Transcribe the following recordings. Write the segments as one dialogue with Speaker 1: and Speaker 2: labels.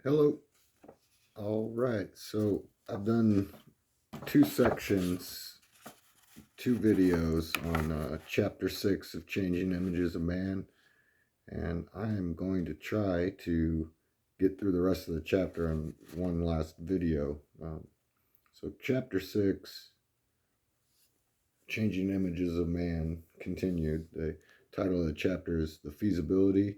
Speaker 1: Hello. All right. So I've done two sections, two videos on chapter 6 of Changing Images of Man, and I am going to try to get through the rest of the chapter on one last video. So, chapter 6, Changing Images of Man, continued. The title of the chapter is The Feasibility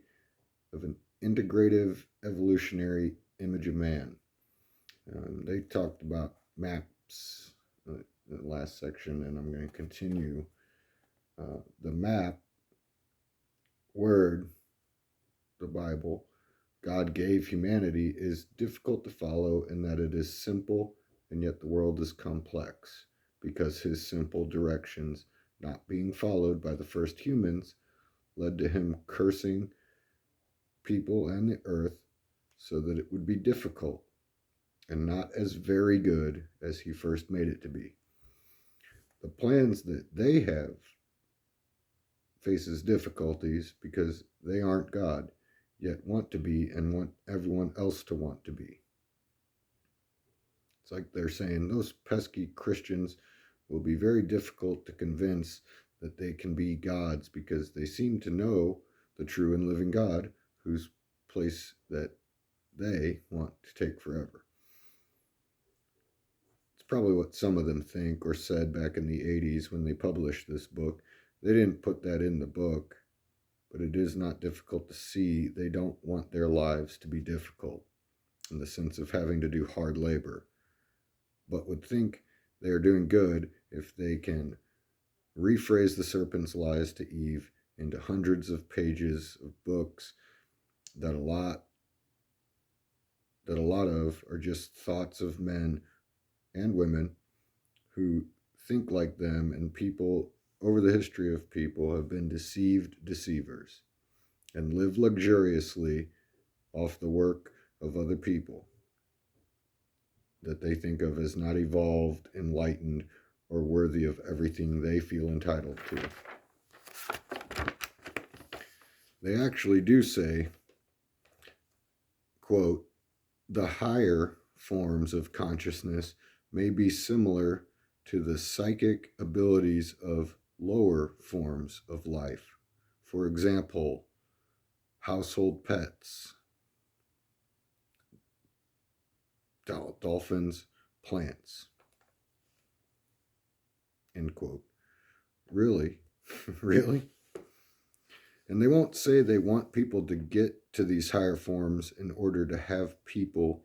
Speaker 1: of an Integrative Evolutionary Image of Man. They talked about maps in the last section, and I'm going to continue. The map word, the Bible, God gave humanity is difficult to follow in that it is simple, and yet the world is complex because his simple directions, not being followed by the first humans, led to him cursing people and the earth so that it would be difficult and not as very good as he first made it to be. The plans that they have faces difficulties because they aren't God, yet want to be and want everyone else to want to be. It's like they're saying those pesky Christians will be very difficult to convince that they can be gods because they seem to know the true and living God whose place that they want to take forever. It's probably what some of them think or said back in the 80s when they published this book. They didn't put that in the book, but it is not difficult to see they don't want their lives to be difficult in the sense of having to do hard labor, but would think they are doing good if they can rephrase the serpent's lies to Eve into hundreds of pages of books that a lot of are just thoughts of men and women who think like them, and people over the history of people have been deceived deceivers and live luxuriously off the work of other people that they think of as not evolved, enlightened, or worthy of everything they feel entitled to. They actually do say, quote, the higher forms of consciousness may be similar to the psychic abilities of lower forms of life. For example, household pets, dolphins, plants. End quote. Really? Really? And they won't say they want people to get to these higher forms in order to have people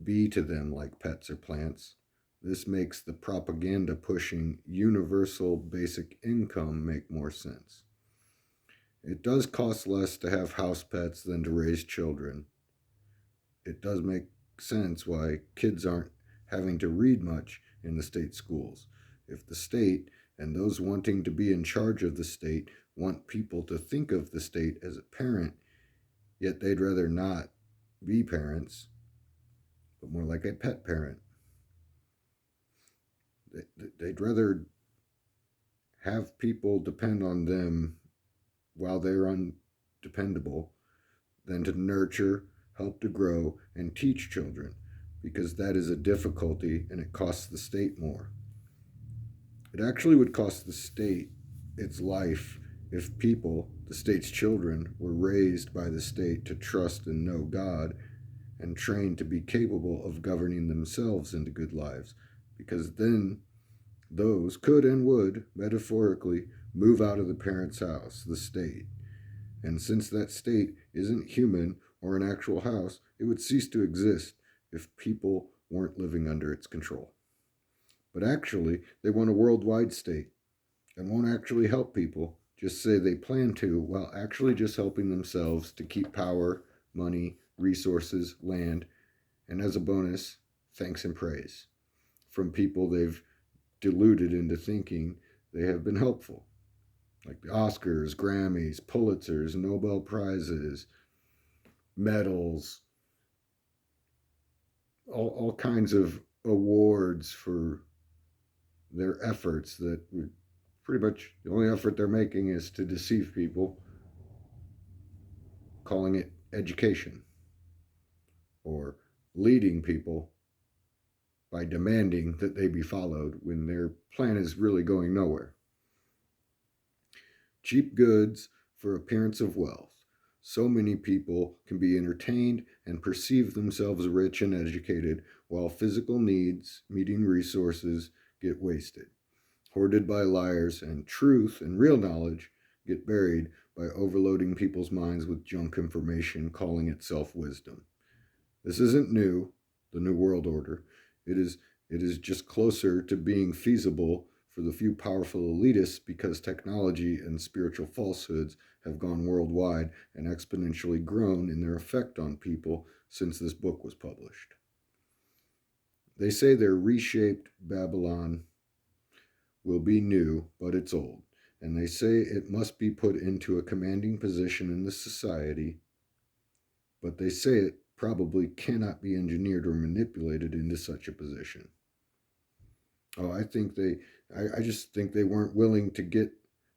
Speaker 1: be to them like pets or plants. This makes the propaganda pushing universal basic income make more sense. It does cost less to have house pets than to raise children. It does make sense why kids aren't having to read much in the state schools. If the state and those wanting to be in charge of the state want people to think of the state as a parent, yet they'd rather not be parents, but more like a pet parent. They'd rather have people depend on them while they're undependable than to nurture, help to grow, and teach children, because that is a difficulty and it costs the state more. It actually would cost the state its life if people, the state's children, were raised by the state to trust and know God and trained to be capable of governing themselves into good lives, because then those could and would, metaphorically, move out of the parent's house, the state. And since that state isn't human or an actual house, it would cease to exist if people weren't living under its control. But actually, they want a worldwide state and won't actually help people, just say they plan to, while actually just helping themselves to keep power, money, resources, land, and as a bonus, thanks and praise from people they've deluded into thinking they have been helpful, like the Oscars, Grammys, Pulitzers, Nobel Prizes, medals, all kinds of awards for their efforts that pretty much the only effort they're making is to deceive people, calling it education or leading people by demanding that they be followed when their plan is really going nowhere. Cheap goods for appearance of wealth. So many people can be entertained and perceive themselves rich and educated while physical needs, meeting resources, get wasted, hoarded by liars, and truth and real knowledge get buried by overloading people's minds with junk information, calling itself wisdom. This isn't new, the New World Order. It is just closer to being feasible for the few powerful elitists because technology and spiritual falsehoods have gone worldwide and exponentially grown in their effect on people since this book was published. They say their reshaped Babylon will be new, but it's old, and they say it must be put into a commanding position in the society, but they say it probably cannot be engineered or manipulated into such a position. Oh, I just think they weren't willing to get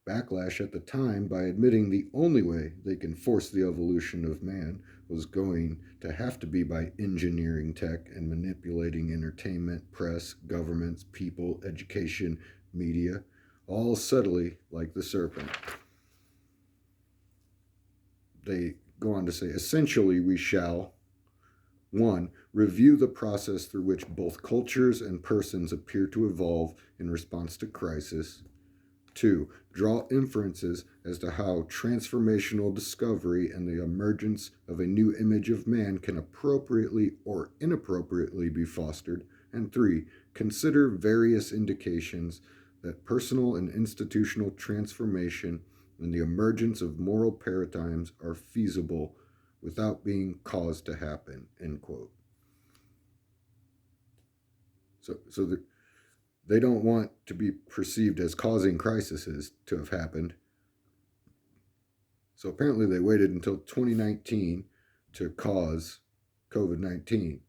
Speaker 1: backlash at the time by admitting the only way they can force the evolution of man was going to have to be by engineering tech and manipulating entertainment, press, governments, people, education, media, all subtly like the serpent. They go on to say, essentially, we shall 1. Review the process through which both cultures and persons appear to evolve in response to crisis. 2. Draw inferences as to how transformational discovery and the emergence of a new image of man can appropriately or inappropriately be fostered. And 3. Consider various indications that personal and institutional transformation and the emergence of moral paradigms are feasible without being caused to happen, end quote. So they don't want to be perceived as causing crises to have happened. So apparently they waited until 2019 to cause COVID-19.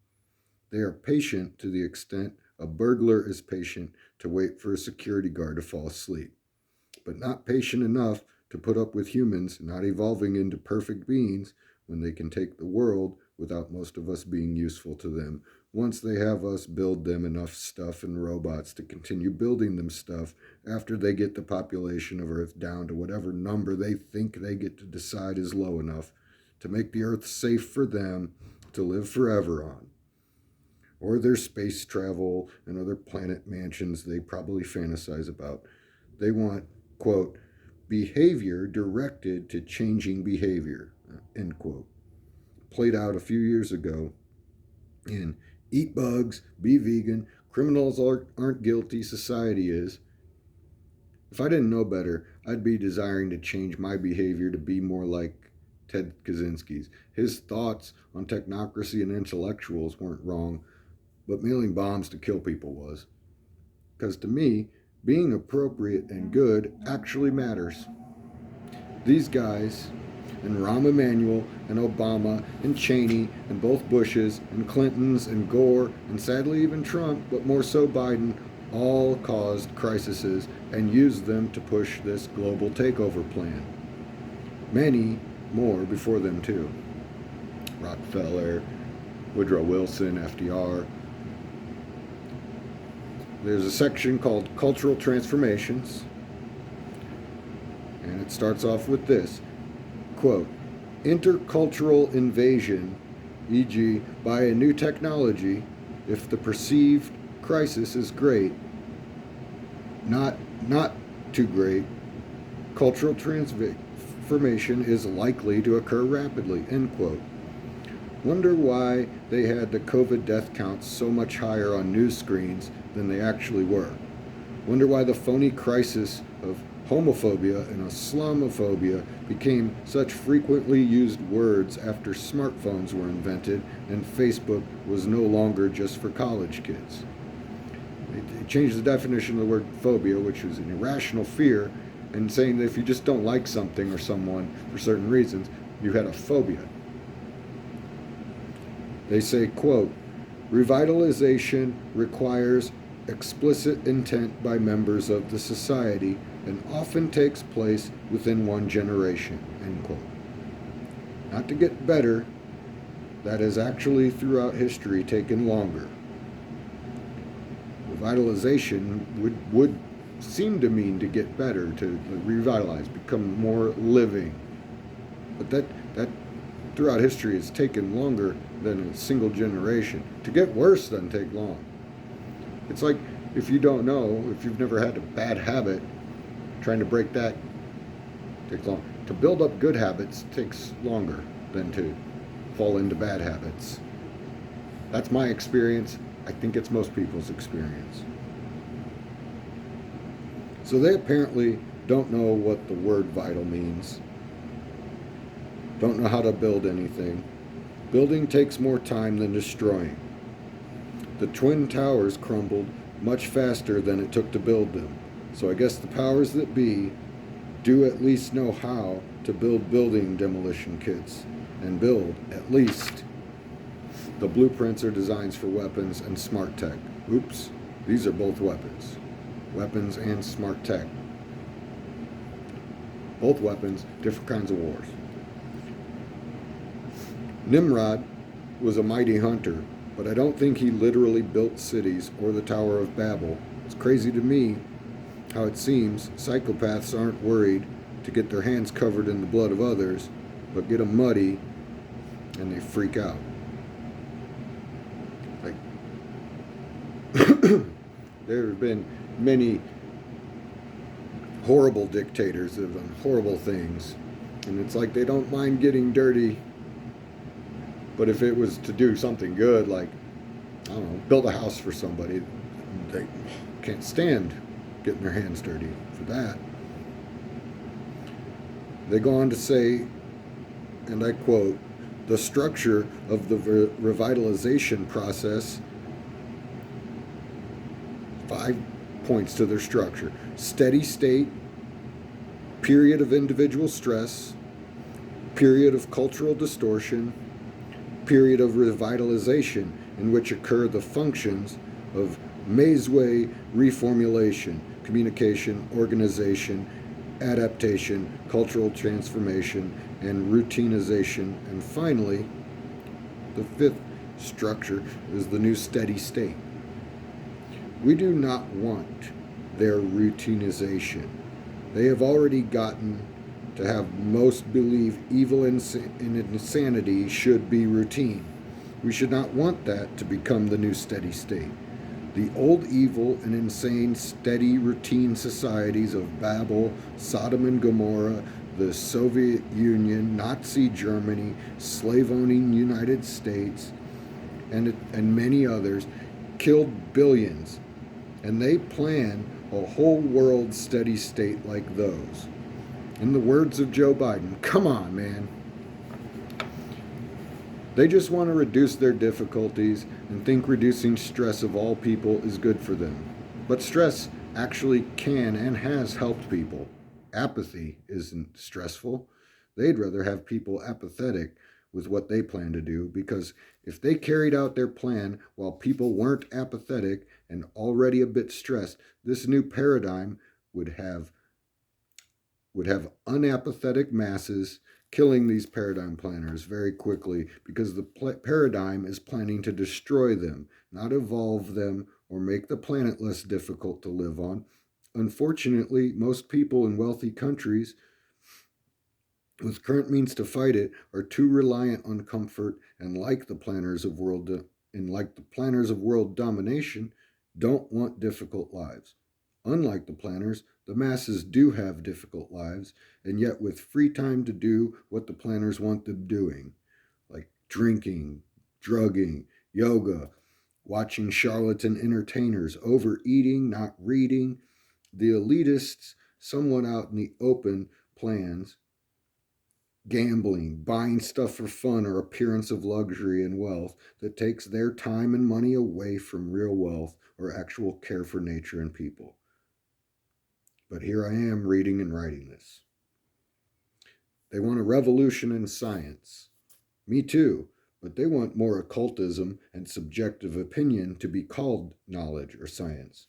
Speaker 1: They are patient to the extent a burglar is patient to wait for a security guard to fall asleep, but not patient enough to put up with humans not evolving into perfect beings when they can take the world without most of us being useful to them, once they have us build them enough stuff and robots to continue building them stuff after they get the population of Earth down to whatever number they think they get to decide is low enough to make the Earth safe for them to live forever on. Or their space travel and other planet mansions they probably fantasize about. They want, quote, behavior directed to changing behavior, end quote. Played out a few years ago in Eat Bugs, Be Vegan, Criminals Aren't Guilty, Society Is. If I didn't know better, I'd be desiring to change my behavior to be more like Ted Kaczynski's. His thoughts on technocracy and intellectuals weren't wrong, but mailing bombs to kill people was. Because to me, being appropriate and good actually matters. These guys, and Rahm Emanuel, and Obama, and Cheney, and both Bushes, and Clintons, and Gore, and sadly even Trump, but more so Biden, all caused crises and used them to push this global takeover plan. Many more before them too. Rockefeller, Woodrow Wilson, FDR. There's a section called Cultural Transformations, and it starts off with this, quote, intercultural invasion, e.g. by a new technology, if the perceived crisis is great, not too great, cultural transformation is likely to occur rapidly, end quote. Wonder why they had the COVID death counts so much higher on news screens than they actually were. Wonder why the phony crisis of homophobia and Islamophobia became such frequently used words after smartphones were invented and Facebook was no longer just for college kids. They changed the definition of the word phobia, which was an irrational fear, and saying that if you just don't like something or someone for certain reasons, you had a phobia. They say, quote, revitalization requires explicit intent by members of the society and often takes place within one generation, end quote. Not to get better, that has actually throughout history taken longer. Revitalization would seem to mean to get better, to revitalize, become more living. But that throughout history has taken longer than a single generation. To get worse doesn't take long. It's like, if you don't know, if you've never had a bad habit, trying to break that takes long. To build up good habits takes longer than to fall into bad habits. That's my experience. I think it's most people's experience. So they apparently don't know what the word vital means, don't know how to build anything. Building takes more time than destroying. The Twin Towers crumbled much faster than it took to build them. So I guess the powers that be do at least know how to build building demolition kits and build, at least, the blueprints or designs for weapons and smart tech. Oops, these are both weapons. Weapons and smart tech. Both weapons, different kinds of wars. Nimrod was a mighty hunter, but I don't think he literally built cities or the Tower of Babel. It's crazy to me how it seems psychopaths aren't worried to get their hands covered in the blood of others, but get them muddy and they freak out. Like, there have been many horrible dictators that have done horrible things, and it's like they don't mind getting dirty. But if it was to do something good, like, I don't know, build a house for somebody, they can't stand getting their hands dirty for that. They go on to say, and I quote, the structure of the revitalization process, 5 points to their structure: steady state, period of individual stress, period of cultural distortion, period of revitalization in which occur the functions of Mazeway reformulation, communication, organization, adaptation, cultural transformation, and routinization. And finally, the 5th structure is the new steady state. We do not want their routinization. They have already gotten to have most believe evil and insanity should be routine. We should not want that to become the new steady state. The old evil and insane steady routine societies of Babel, Sodom and Gomorrah, the Soviet Union, Nazi Germany, slave-owning United States, and many others killed billions, and they plan a whole world steady state like those. In the words of Joe Biden, come on, man. They just want to reduce their difficulties and think reducing stress of all people is good for them. But stress actually can and has helped people. Apathy isn't stressful. They'd rather have people apathetic with what they plan to do, because if they carried out their plan while people weren't apathetic and already a bit stressed, this new paradigm would have unapathetic masses killing these paradigm planners very quickly, because the paradigm is planning to destroy them, not evolve them or make the planet less difficult to live on. Unfortunately, most people in wealthy countries with current means to fight it are too reliant on comfort, and like the planners of world domination, don't want difficult lives. Unlike the planners, the masses do have difficult lives, and yet with free time to do what the planners want them doing, like drinking, drugging, yoga, watching charlatan entertainers, overeating, not reading. The elitists, somewhat out in the open plans, gambling, buying stuff for fun or appearance of luxury and wealth that takes their time and money away from real wealth or actual care for nature and people. But here I am reading and writing this. They want a revolution in science. Me too, but they want more occultism and subjective opinion to be called knowledge or science.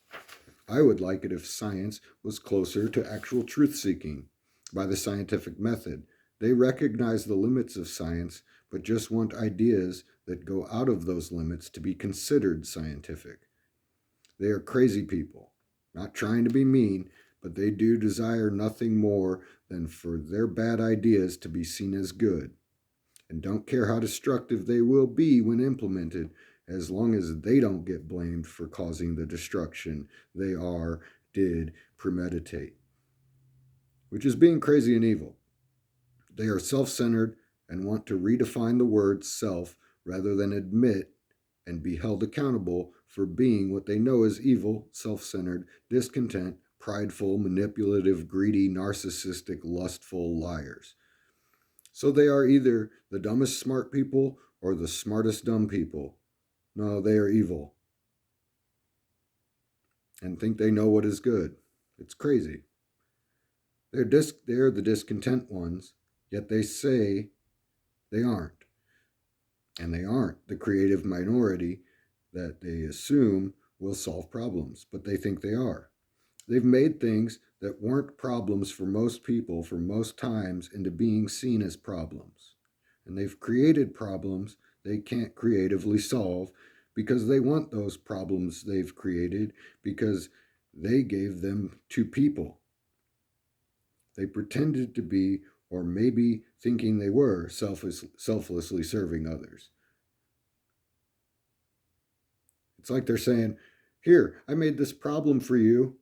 Speaker 1: I would like it if science was closer to actual truth-seeking by the scientific method. They recognize the limits of science, but just want ideas that go out of those limits to be considered scientific. They are crazy people, not trying to be mean, but they do desire nothing more than for their bad ideas to be seen as good, and don't care how destructive they will be when implemented, as long as they don't get blamed for causing the destruction they did premeditate, which is being crazy and evil. They are self centered and want to redefine the word self rather than admit and be held accountable for being what they know is evil, self centered, discontent, prideful, manipulative, greedy, narcissistic, lustful liars. So they are either the dumbest smart people or the smartest dumb people. No, they are evil and think they know what is good. It's crazy. They're the discontent ones, yet they say they aren't. And they aren't the creative minority that they assume will solve problems, but they think they are. They've made things that weren't problems for most people for most times into being seen as problems. And they've created problems they can't creatively solve because they want those problems they've created because they gave them to people. They pretended to be, or maybe thinking they were, selflessly serving others. It's like they're saying, "Here, I made this problem for you.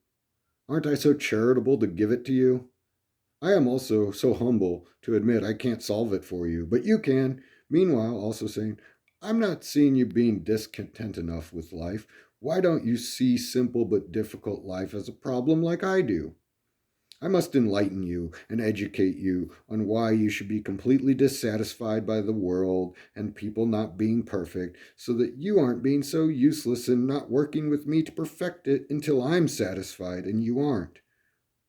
Speaker 1: Aren't I so charitable to give it to you? I am also so humble to admit I can't solve it for you, but you can." Meanwhile, also saying, "I'm not seeing you being discontent enough with life. Why don't you see simple but difficult life as a problem like I do? I must enlighten you and educate you on why you should be completely dissatisfied by the world and people not being perfect, so that you aren't being so useless and not working with me to perfect it until I'm satisfied and you aren't,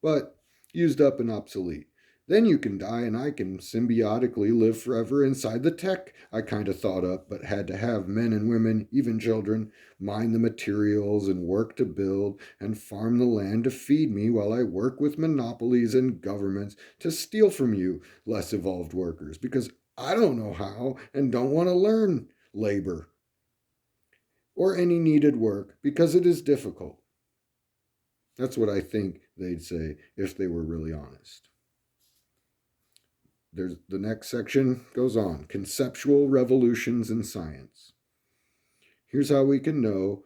Speaker 1: but used up and obsolete. Then you can die and I can symbiotically live forever inside the tech I kind of thought up, but had to have men and women, even children, mine the materials and work to build and farm the land to feed me while I work with monopolies and governments to steal from you, less evolved workers, because I don't know how and don't want to learn labor or any needed work because it is difficult." That's what I think they'd say if they were really honest. The next section goes on: conceptual revolutions in science. Here's how we can know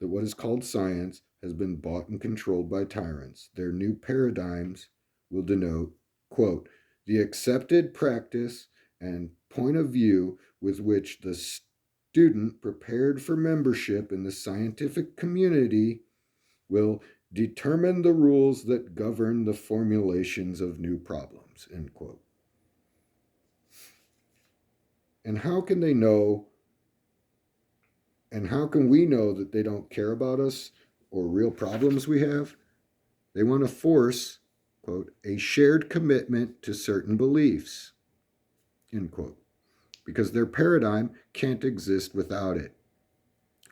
Speaker 1: that what is called science has been bought and controlled by tyrants. Their new paradigms will denote, quote, "the accepted practice and point of view with which the student prepared for membership in the scientific community will determine the rules that govern the formulations of new problems," end quote. And how can they know, and how can we know that they don't care about us or real problems we have? They want to force, quote, "a shared commitment to certain beliefs," end quote, because their paradigm can't exist without it.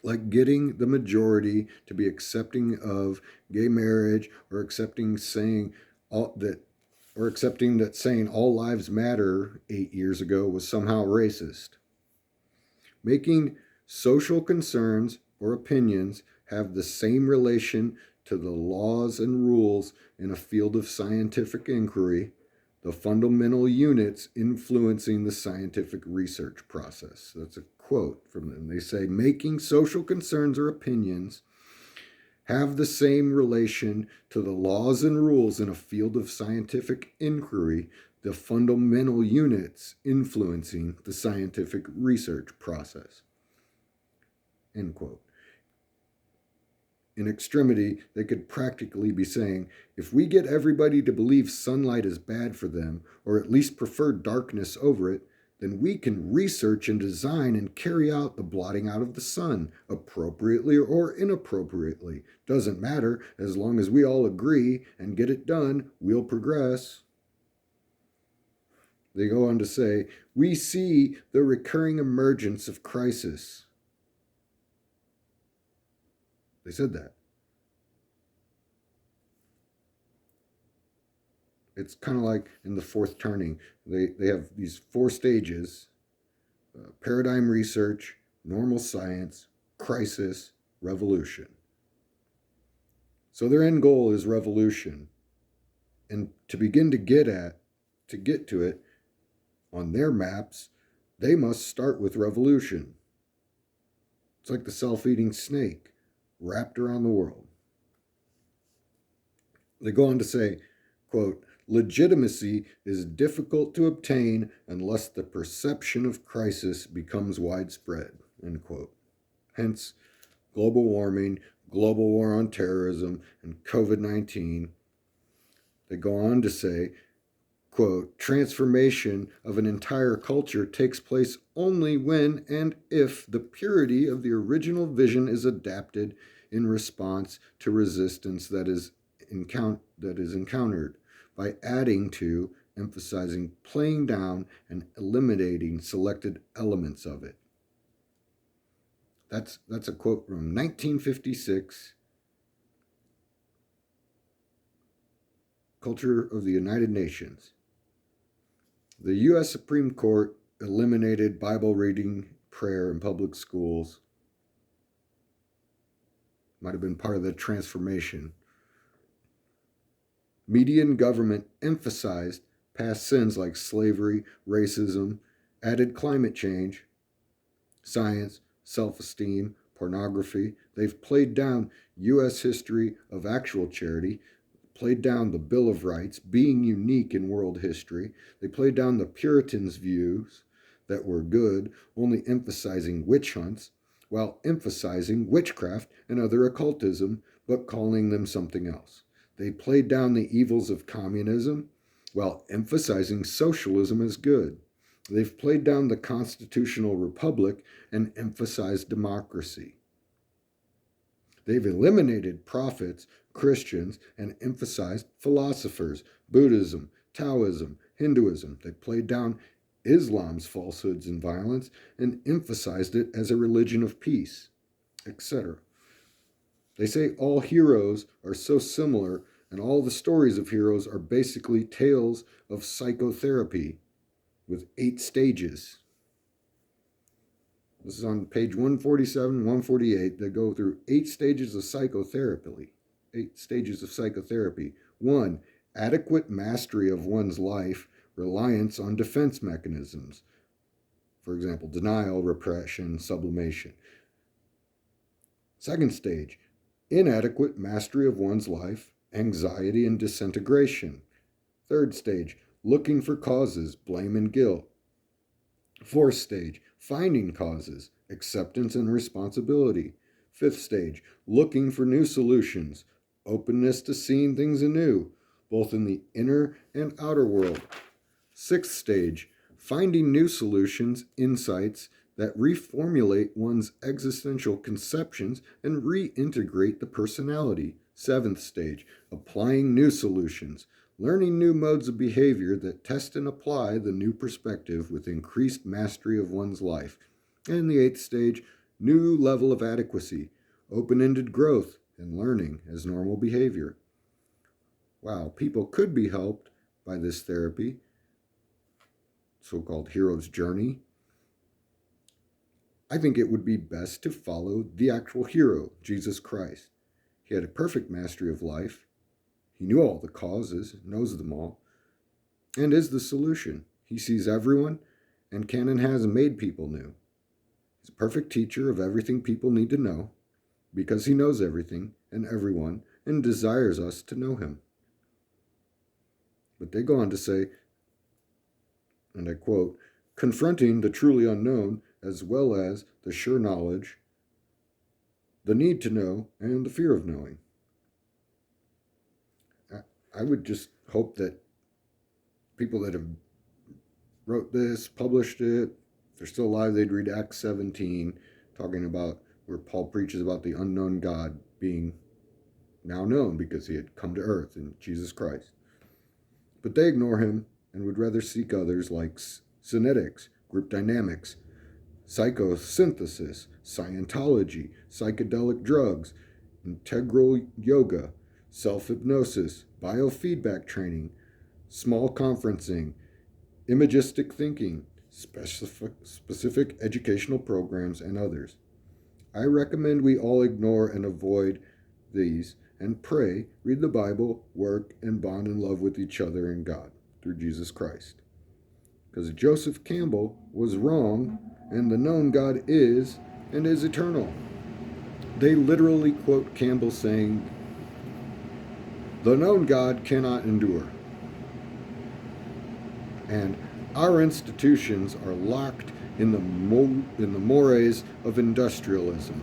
Speaker 1: Like getting the majority to be accepting of gay marriage, or accepting that saying all lives matter 8 years ago was somehow racist. Making social concerns or opinions have the same relation to the laws and rules in a field of scientific inquiry, the fundamental units influencing the scientific research process. That's a quote from them. They say, making social concerns or opinions have the same relation to the laws and rules in a field of scientific inquiry, the fundamental units influencing the scientific research process. End quote. In extremity, they could practically be saying, if we get everybody to believe sunlight is bad for them, or at least prefer darkness over it, then we can research and design and carry out the blotting out of the sun, appropriately or inappropriately. Doesn't matter, as long as we all agree and get it done, we'll progress. They go on to say, we see the recurring emergence of crisis. They said that. It's kind of like in the fourth turning. They have these 4 stages, paradigm research, normal science, crisis, revolution. So their end goal is revolution. And to begin to get to it on their maps, they must start with revolution. It's like the self-eating snake wrapped around the world. They go on to say, quote, legitimacy is difficult to obtain unless the perception of crisis becomes widespread, end quote. Hence, global warming, global war on terrorism, and COVID-19. They go on to say, quote, transformation of an entire culture takes place only when and if the purity of the original vision is adapted in response to resistance that is encountered by adding to, emphasizing, playing down, and eliminating selected elements of it. That's a quote from 1956, Culture of the United Nations. The U.S. Supreme Court eliminated Bible reading, prayer in public schools. Might have been part of the transformation. Media and government emphasized past sins like slavery, racism, added climate change, science, self-esteem, pornography. They've played down U.S. history of actual charity, played down the Bill of Rights, being unique in world history. They played down the Puritans' views that were good, only emphasizing witch hunts, while emphasizing witchcraft and other occultism, but calling them something else. They played down the evils of communism, while emphasizing socialism as good. They've played down the constitutional republic and emphasized democracy. They've eliminated prophets, Christians, and emphasized philosophers, Buddhism, Taoism, Hinduism. They played down Islam's falsehoods and violence and emphasized it as a religion of peace, etc. They say all heroes are so similar, and all the stories of heroes are basically tales of psychotherapy with 8 stages. This is on page 147, 148. They go through 8 stages of psychotherapy. 8 stages of psychotherapy. 1, adequate mastery of one's life, reliance on defense mechanisms. For example, denial, repression, sublimation. 2nd stage, inadequate mastery of one's life, anxiety and disintegration. 3rd stage, looking for causes, blame and guilt. 4th stage, finding causes, acceptance and responsibility. 5th stage, looking for new solutions, openness to seeing things anew, both in the inner and outer world. 6th stage, finding new solutions, insights that reformulate one's existential conceptions and reintegrate the personality. 7th stage, applying new solutions, learning new modes of behavior that test and apply the new perspective with increased mastery of one's life. And the 8th stage, new level of adequacy, open-ended growth and learning as normal behavior. Wow, people could be helped by this therapy, so-called hero's journey. I think it would be best to follow the actual hero, Jesus Christ. He had a perfect mastery of life. He knew all the causes, knows them all, and is the solution. He sees everyone and can and has made people new. He's a perfect teacher of everything people need to know because he knows everything and everyone and desires us to know him. But they go on to say, and I quote, confronting the truly unknown as well as the sure knowledge, the need to know, and the fear of knowing. I would just hope that people that have wrote this, published it, if they're still alive, they'd read Acts 17, talking about where Paul preaches about the unknown God being now known because he had come to earth in Jesus Christ. But they ignore him and would rather seek others like synetics, group dynamics, psychosynthesis, Scientology, psychedelic drugs, integral yoga, self-hypnosis, biofeedback training, small conferencing, imagistic thinking, specific educational programs, and others. I recommend we all ignore and avoid these and pray, read the Bible, work, and bond in love with each other and God through Jesus Christ. Because Joseph Campbell was wrong, and the known God is and is eternal. They literally quote Campbell saying, "The known God cannot endure." And our institutions are locked in the mores of industrialism.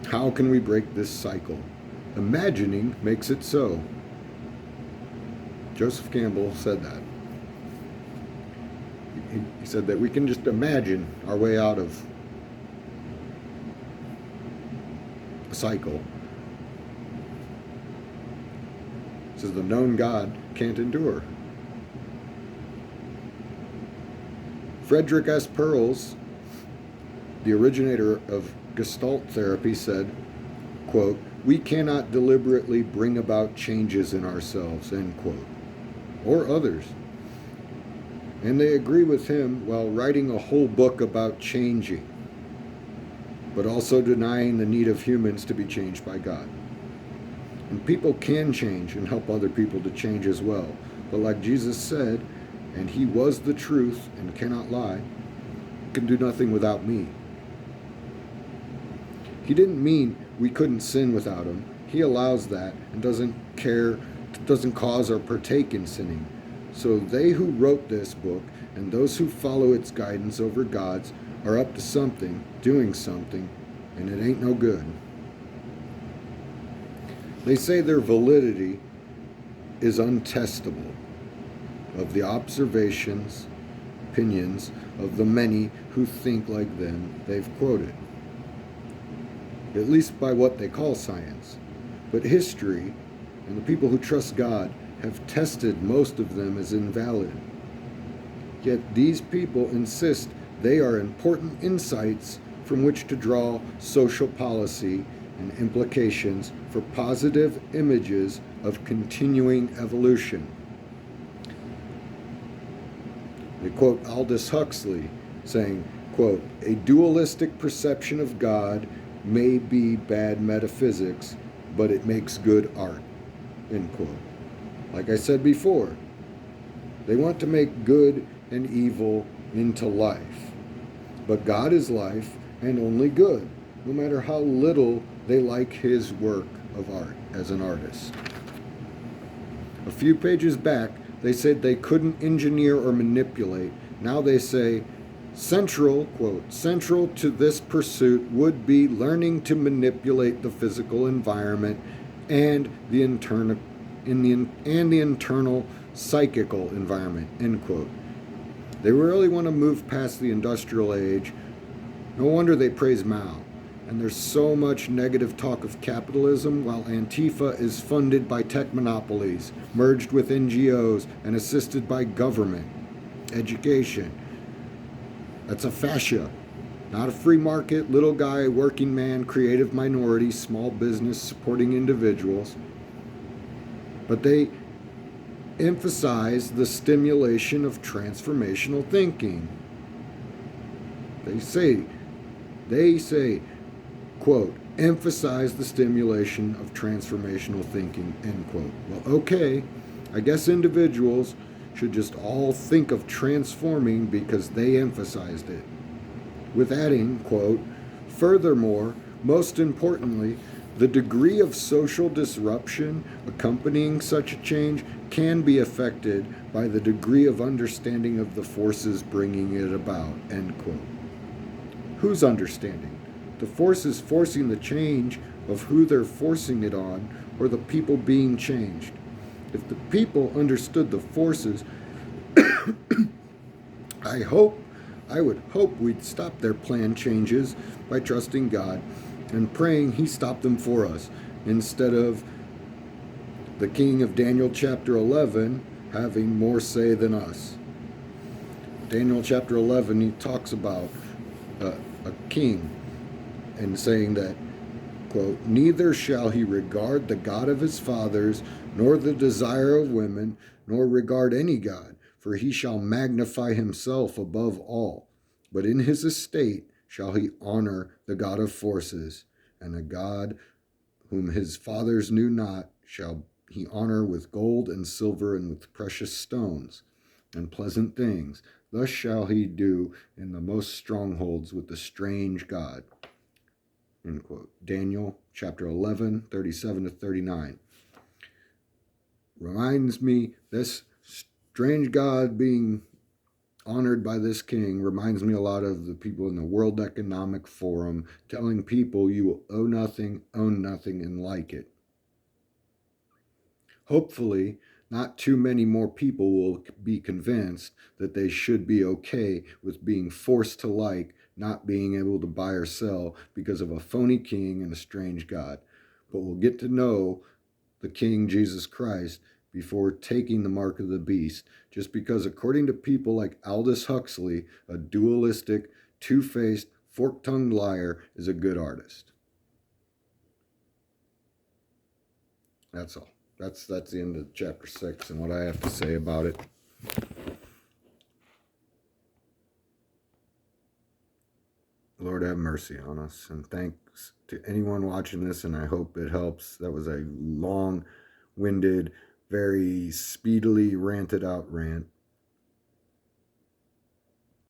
Speaker 1: How can we break this cycle? Imagining makes it so. Joseph Campbell said that. He said that we can just imagine our way out of a cycle. He says the known God can't endure. Frederick S. Perls, the originator of Gestalt therapy, said, quote, "We cannot deliberately bring about changes in ourselves," end quote, or others. And they agree with him while writing a whole book about changing, but also denying the need of humans to be changed by God. And people can change and help other people to change as well. But like Jesus said, and he was the truth and cannot lie, you can do nothing without me. He didn't mean we couldn't sin without him. He allows that and doesn't cause or partake in sinning. So they who wrote this book and those who follow its guidance over God's are up to something, doing something, and it ain't no good. They say their validity is untestable of the observations, opinions of the many who think like them they've quoted, at least by what they call science. But history and the people who trust God have tested most of them as invalid. Yet these people insist they are important insights from which to draw social policy and implications for positive images of continuing evolution. They quote Aldous Huxley saying, quote, "A dualistic perception of God may be bad metaphysics, but it makes good art," end quote. Like I said before, they want to make good and evil into life. But God is life and only good, no matter how little they like his work of art as an artist. A few pages back, they said they couldn't engineer or manipulate. Now they say, central, quote, "central to this pursuit would be learning to manipulate the physical environment and the internal psychical environment," end quote. They really want to move past the industrial age. No wonder they praise Mao. And there's so much negative talk of capitalism while Antifa is funded by tech monopolies, merged with NGOs, and assisted by government. Education. That's a fascia, not a free market, little guy, working man, creative minority, small business supporting individuals. But they emphasize the stimulation of transformational thinking. They say, quote, "emphasize the stimulation of transformational thinking," end quote. Well, okay, I guess individuals should just all think of transforming because they emphasized it. With adding, quote, "furthermore, most importantly, the degree of social disruption accompanying such a change can be affected by the degree of understanding of the forces bringing it about," end quote. Who's understanding? The forces forcing the change of who they're forcing it on, or the people being changed? If the people understood the forces, I would hope we'd stop their planned changes by trusting God and praying he stopped them for us, instead of the king of Daniel chapter 11 having more say than us. Daniel chapter 11, he talks about a king and saying that, quote, "neither shall he regard the God of his fathers, nor the desire of women, nor regard any God. for he shall magnify himself above all. But in his estate shall he honor the God of forces, and a God whom his fathers knew not shall he honor with gold and silver and with precious stones and pleasant things. Thus shall he do in the most strongholds with the strange God. End quote. Daniel chapter 11, 37 to 39. Reminds me, this strange God being honored by this king reminds me a lot of the people in the World Economic Forum telling people you will owe nothing, own nothing, and like it. Hopefully, not too many more people will be convinced that they should be okay with being forced to like not being able to buy or sell because of a phony king and a strange God. But we'll get to know the King Jesus Christ before taking the mark of the beast, just because according to people like Aldous Huxley, a dualistic, two-faced, fork-tongued liar is a good artist. That's all. That's the end of chapter 6 and what I have to say about it. Lord have mercy on us, and thanks to anyone watching this, and I hope it helps. That was a long-winded, very speedily ranted out rant.